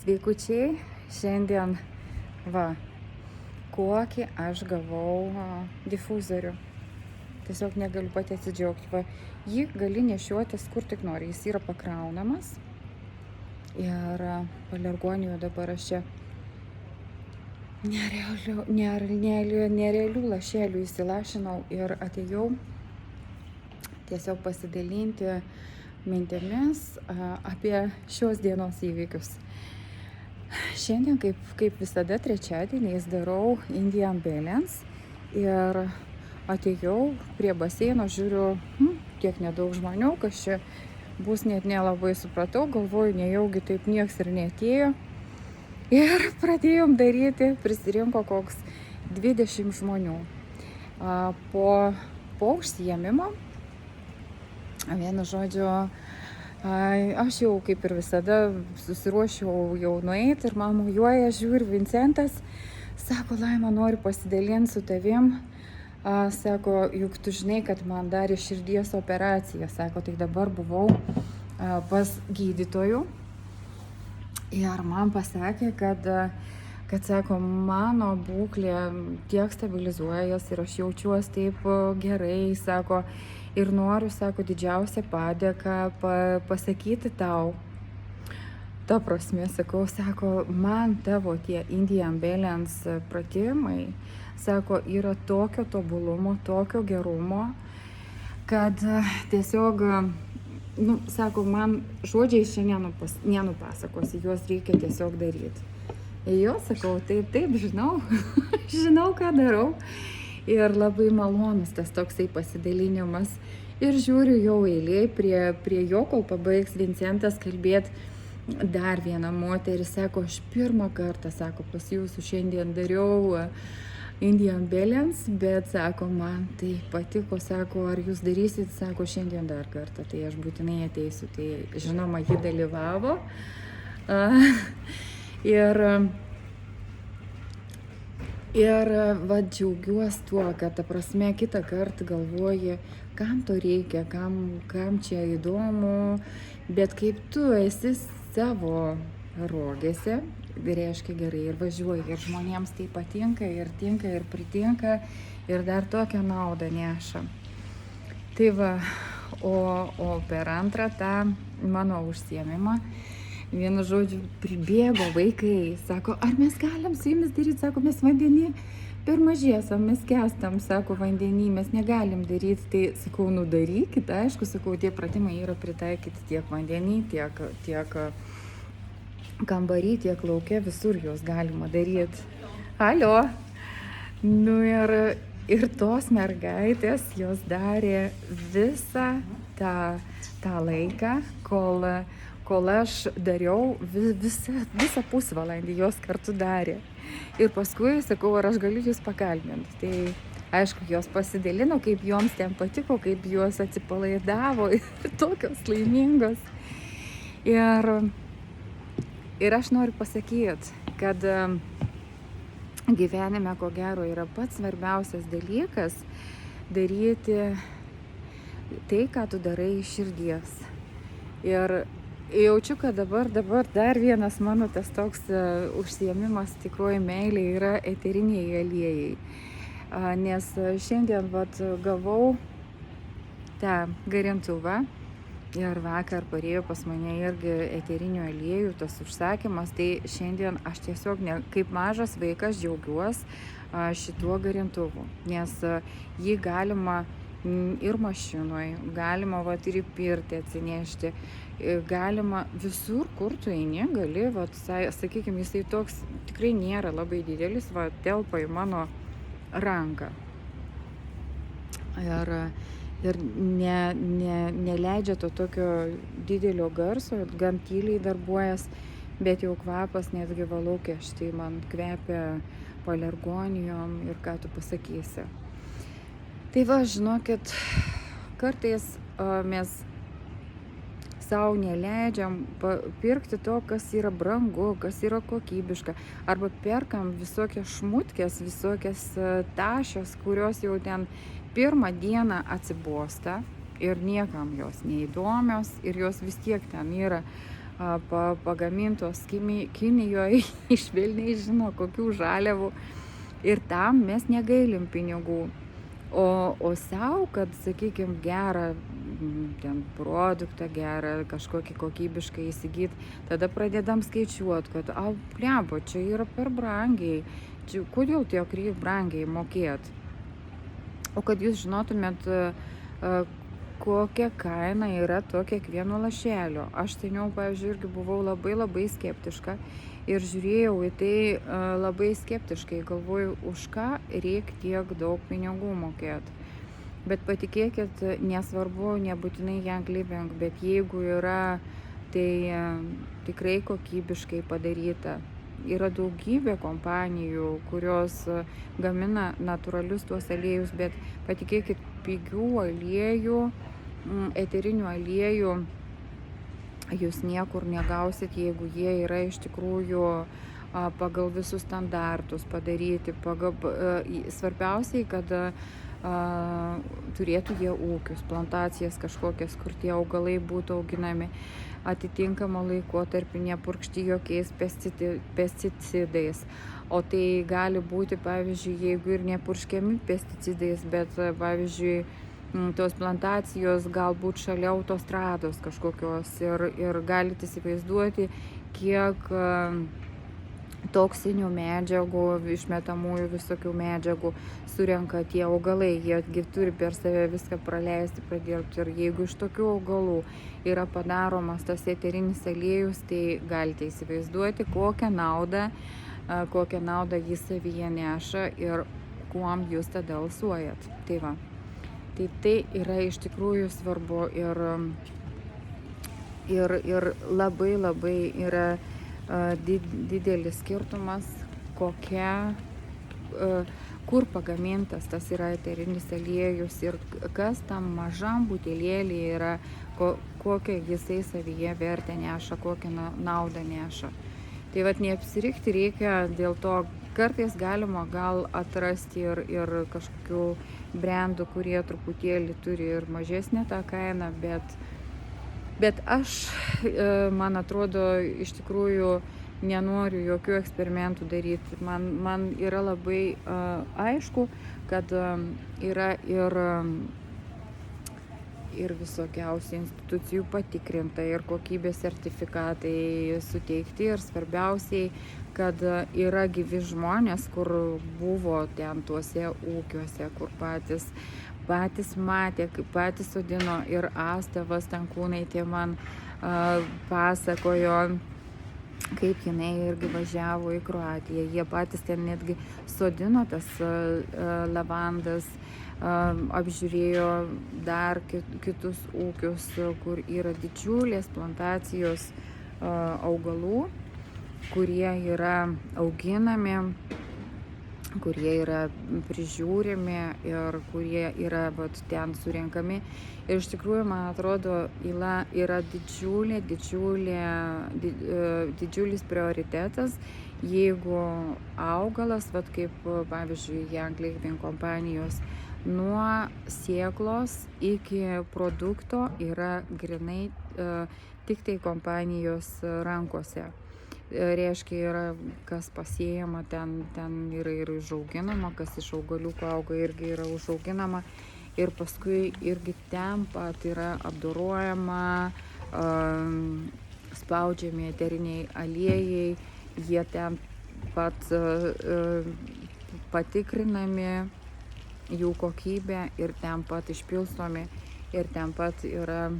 Sveikučiai, šiandien kokį aš gavau difuzorių. Tiesiog negaliu pati atsidžiaugti. Jį gali nešiotis kur tik nori, jis yra pakraunamas. Ir alergonijų dabar aš čia nerealių lašelių įsilašinau ir atėjau tiesiog pasidalinti mintimis apie šios dienos įvykius. Šiandien, kaip visada, trečiadieniais darau Indian Balance ir atėjau prie baseino, žiūriu, kiek nedaug žmonių, kas čia bus, net nelabai supratau, galvoju, nejaugi taip nieks ir neatėjo. Ir pradėjom daryti, prisirinko koks 20 žmonių. Po užsiėmimo, vienu žodžiu, aš jau kaip ir visada susiruošiau jau nueiti ir man mojuoja, žiūri, Vincentas, sako, Laima, noriu pasidalinti su tavim, sako, juk tu žinai, kad man darė širdies operaciją, sako, tai dabar buvau pas gydytojų ir man pasakė, kad sako, mano būklė tiek stabilizuojas ir aš jaučiuosi taip gerai, sako, ir noriu, sako, didžiausią padėką pasakyti tau. Ta prasme, sakau, sako, man tavo tie Indian Balance pratimai, sako, yra tokio tobulumo, tokio gerumo, kad tiesiog, sako, man žodžiai šiandien nenupasakosi, juos reikia tiesiog daryti. Jo, sakau, taip, žinau, žinau, ką darau. Ir labai malonus tas toksai pasidalinimas. Ir žiūriu jau eilėj prie jo, kol pabaigs Vincentas kalbėti, dar viena moteris, sako, aš pirmą kartą, sako, pas jūsų šiandien dariau Indian Balance, bet, sako, man tai patiko, sako, ar jūs darysit, sako, šiandien dar kartą, tai aš būtinai ateisiu. Tai, žinoma, ji dalyvavo. Ir džiaugiuosi tuo, kad, ta prasme, kitą kartą galvoji, kam to reikia, kam čia įdomu, bet kaip tu esi savo rogėse, reiškia gerai ir važiuoji, ir žmonėms tai patinka, ir tinka, ir pritinka, ir dar tokią naudą neša. Tai o per antrą tą mano užsiėmimą, vienu žodžiu, pribėgo vaikai, sako, ar mes galim su jumis daryti, sako, mes vandenį per mažiesam, mes kestam, sako, vandenį, mes negalim daryti, tai sakau, darykit, aišku, sakau, tie pratimai yra pritaikyti tiek vandenį, tiek kambarį, tiek lauke, visur juos galima daryti. Alio! Ir tos mergaitės, jos darė visą tą laiką, kol aš dariau, visą pusvalandį jos kartu darė. Ir paskui sakau, ar aš galiu jūs pakalbinti. Tai aišku, jos pasidalino, kaip joms ten patiko, kaip jos atsipalaidavo ir tokios laimingos. Ir aš noriu pasakyti, kad gyvenime, ko gero, yra pats svarbiausias dalykas daryti tai, ką tu darai iš širdies. Ir jaučiu, kad dabar dar vienas mano tas toks užsiėmimas tikroji meilė yra eteriniai aliejai. Nes šiandien gavau tą garintuvą ir vakar parėjo pas mane irgi eterinių aliejų tas užsakymas. Tai šiandien aš tiesiog kaip mažas vaikas džiaugiuosi šituo garintuvu, nes jį galima ir mašinoje, galima ir į pirtį atsinešti, galima visur, kur tu eini, gali, sakykime, jisai toks tikrai nėra labai didelis, telpa į mano ranką. Ir neleidžia to tokio didelio garso, gan tyliai darbuojas, bet jau kvapas netgi valaukia, štai man kvepia alergonijom ir ką tu pasakysi. Tai žinokit, kartais mes savo neleidžiam pirkti to, kas yra brangu, kas yra kokybiška, arba perkam visokias šmutkės, visokias tašios, kurios jau ten pirmą dieną atsibosta ir niekam jos neįdomios ir jos vis tiek ten yra pagamintos Kinijoje iš velniai žino kokių žaliavų. Ir tam mes negailim pinigų. O savo, kad, sakykime, gerą ten produktą, gerą kažkokį kokybiškai įsigyti, tada pradedam skaičiuoti, kad, blemba, čia yra per brangiai, kodėl tiek reikia brangiai mokėti. O kad jūs žinotumėt, kokia kaina yra to kiekvieno lašelio. Aš seniau, pavyzdžiui, irgi buvau labai skeptiška ir žiūrėjau į tai labai skeptiškai, galvoju, už ką reikia tiek daug pinigų mokėti. Bet patikėkit, nesvarbu, nebūtinai Young Living, bet jeigu yra, tai tikrai kokybiškai padaryta. Yra daugybė kompanijų, kurios gamina natūralius tuos aliejus, bet patikėkit, pigių aliejų, eterinių aliejų jūs niekur negausit, jeigu jie yra iš tikrųjų pagal visus standartus padaryti. Svarbiausiai, kad turėtų jie ūkius, plantacijas kažkokias, kur tie augalai būtų auginami atitinkamo laikotarpį, nepurkšti jokiais pesticidais. O tai gali būti, pavyzdžiui, jeigu ir nepurškiami pesticidais, bet, pavyzdžiui, tos plantacijos galbūt šalia autostrados kažkokios ir galite įsivaizduoti, kiek toksinių medžiagų, išmetamųjų visokių medžiagų surenka tie augalai. Jie turi per save viską praleisti, pradirbti. Ir jeigu iš tokių augalų yra padaromas tas eterinis aliejus, tai galite įsivaizduoti, kokią naudą jis savyje neša ir kuom jūs tada alsuojat. Tai va. Tai yra iš tikrųjų svarbu ir labai yra didelis skirtumas, kur pagamintas tas yra eterinis aliejus ir kas tam mažam butelėlį yra, kokią jisai savyje vertę neša, kokią naudą neša. Tai vat neapsirikti reikia dėl to, kartais galima gal atrasti ir kažkokių brandų, kurie truputėlį turi ir mažesnę tą kainą, bet aš, man atrodo, iš tikrųjų nenoriu jokių eksperimentų daryti. Man yra labai aišku, kad yra ir visokiausių institucijų patikrinta, ir kokybės sertifikatai suteikti, ir svarbiausiai, kad yra gyvi žmonės, kur buvo ten tuose ūkiuose, kur patys matė, patys sodino, ir Asta Stankūnaitė man pasakojo, kaip jinai irgi važiavo į Kroatiją. Jie patys ten netgi sodino tas lavandas, apžiūrėjo dar kitus ūkius, kur yra didžiulės plantacijos augalų, kurie yra auginami, kurie yra prižiūrimi ir kurie yra ten surenkami. Ir iš tikrųjų, man atrodo, yra didžiulis prioritetas, jeigu augalas, kaip pavyzdžiui Young Living kompanijos, nuo sėklos iki produkto yra grinai tik tai kompanijos rankose. Reiškia, yra kas pasėjama, ten yra ir užauginama, kas iš augaliukų auga irgi yra užauginama, ir paskui irgi ten pat yra apdorojama, spaudžiami eteriniai aliejai, jie ten pat patikrinami, jų kokybė, ir ten pat išpilstomi, ir ten pat yra.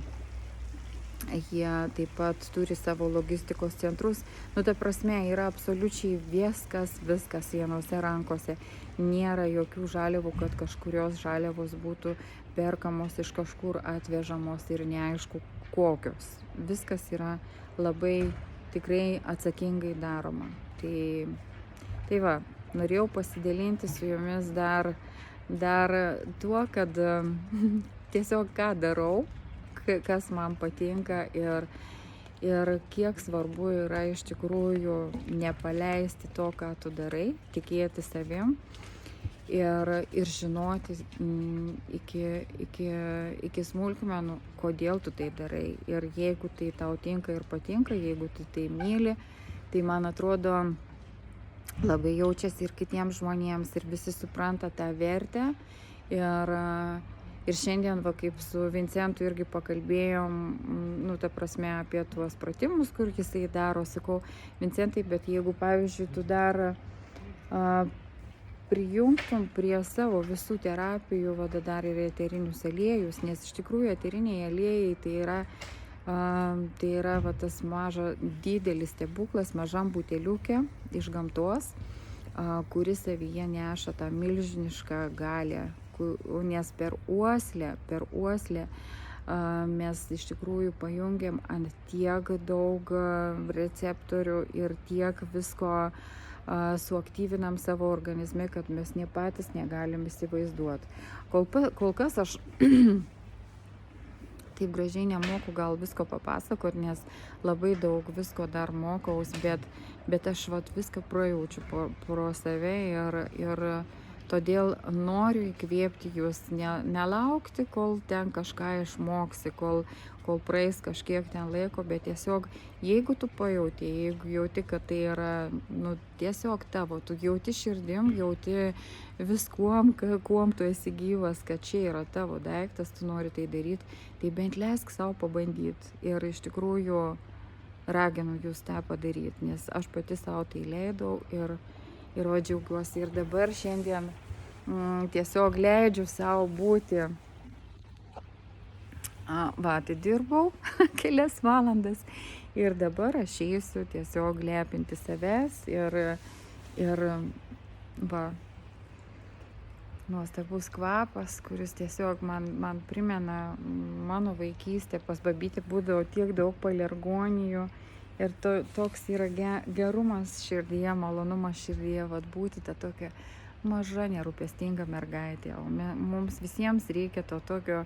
Jie taip pat turi savo logistikos centrus. Ta prasme, yra absoliučiai viskas vienose rankose. Nėra jokių žaliavų, kad kažkurios žaliavos būtų perkamos iš kažkur, atvežamos ir neaišku kokios. Viskas yra labai tikrai atsakingai daroma. Tai va, norėjau pasidalinti su jumis dar tuo, kad tiesiog ką darau, kas man patinka ir kiek svarbu yra iš tikrųjų nepaleisti to, ką tu darai, tikėti savim ir žinoti iki smulkmenų, kodėl tu tai darai. Ir jeigu tai tau tinka ir patinka, jeigu tu tai myli, tai man atrodo labai jaučiasi ir kitiems žmonėms ir visi supranta tą vertę. Ir šiandien, va, kaip su Vincentu irgi pakalbėjom, nu, ta prasme, apie tuos pratimus, kur jisai daro, sakau, Vincentai, bet jeigu, pavyzdžiui, tu dar prijungtum prie savo visų terapijų, va, dar ir eterinius aliejus, nes iš tikrųjų eteriniai aliejai tai yra va, tas didelis stebuklas mažam buteliuke iš gamtos, kuris savyje neša tą milžinišką galią, nes per uoslę mes iš tikrųjų pajungiam ant tiek daug receptorių ir tiek visko suaktyvinam savo organizme, kad mes ne patys negalim įsivaizduoti. Kol kas aš taip gražiai nemoku gal visko papasakoti, nes labai daug visko dar mokaus, bet aš vat viską prajaučiu pro save ir todėl noriu įkvėpti jūs, nelaukti, kol ten kažką išmoksi, kol praeis kažkiek ten laiko, bet tiesiog, jeigu tu pajauti, jeigu jauti, kad tai yra tiesiog tavo, tu jauti širdim, jauti viskuom, kuom tu esi gyvas, kad čia yra tavo daiktas, tu nori tai daryti, tai bent leisk savo pabandyti. Ir iš tikrųjų raginu jūs tą padaryti, nes aš pati savo tai leidau ir džiaugiuosi. Ir dabar šiandien tiesiog leidžiu savo būti. Atidirbau kelias valandas ir dabar aš eisiu tiesiog lepinti savęs ir nuostabus kvapas, kuris tiesiog man primena mano vaikystę. Pas babytę būdavo tiek daug palergonijų. Ir toks yra gerumas širdyje, malonumas širdyje, vat būti ta tokia maža, nerūpestinga mergaitė. O mums visiems reikia to tokio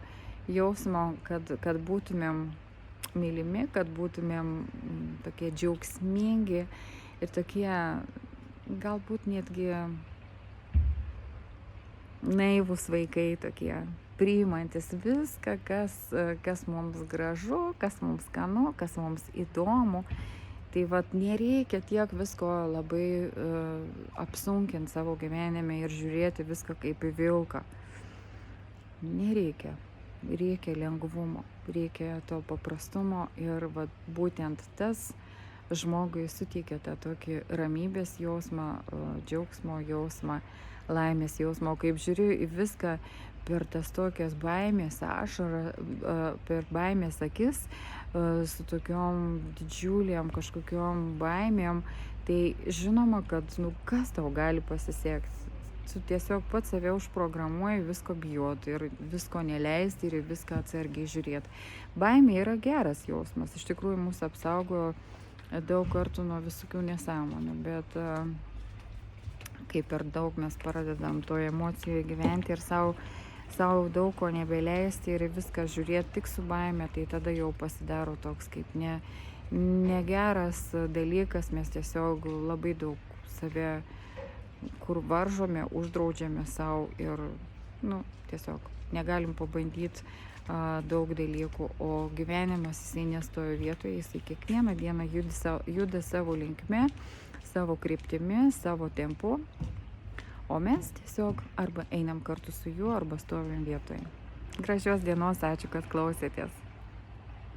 jausmo, kad būtumėm mylimi, kad būtumėm tokie džiaugsmingi ir tokie galbūt netgi naivūs vaikai, tokie priimantis viską, kas mums gražu, kas mums skanu, kas mums įdomu. Tai vat nereikia tiek visko labai apsunkinti savo gyvenime ir žiūrėti viską kaip į vilką. Nereikia. Reikia lengvumo, reikia to paprastumo ir vat būtent tas žmogui suteikia tą tokį ramybės jausmą, džiaugsmo jausmą, laimės jausmą. O kaip žiūriu į viską per tas tokias baimės ašarą, per baimės akis, su tokiom didžiuliam kažkokiom baimėm, tai žinoma, kad kas tau gali pasisekti. Tu tiesiog pats save užprogramuoji visko bijoti ir visko neleisti ir viską atsargiai žiūrėti. Baimė yra geras jausmas, iš tikrųjų mūsų apsaugo daug kartų nuo visokių nesąmonių, bet kai per daug mes pradedam toje emocijoje gyventi ir savo daug ko nebeleisti ir viską žiūrėti tik su baime, tai tada jau pasidaro toks kaip negeras dalykas. Mes tiesiog labai daug save kur varžome, uždraudžiame savo ir tiesiog negalim pabandyti daug dalykų, o gyvenimas jisai nestojo vietoje, jisai kiekvieną dieną juda savo linkme, savo kryptimi, savo tempu, o mes tiesiog arba einam kartu su juo, arba stovim vietoje. Gražios dienos, ačiū, kad klausėtės.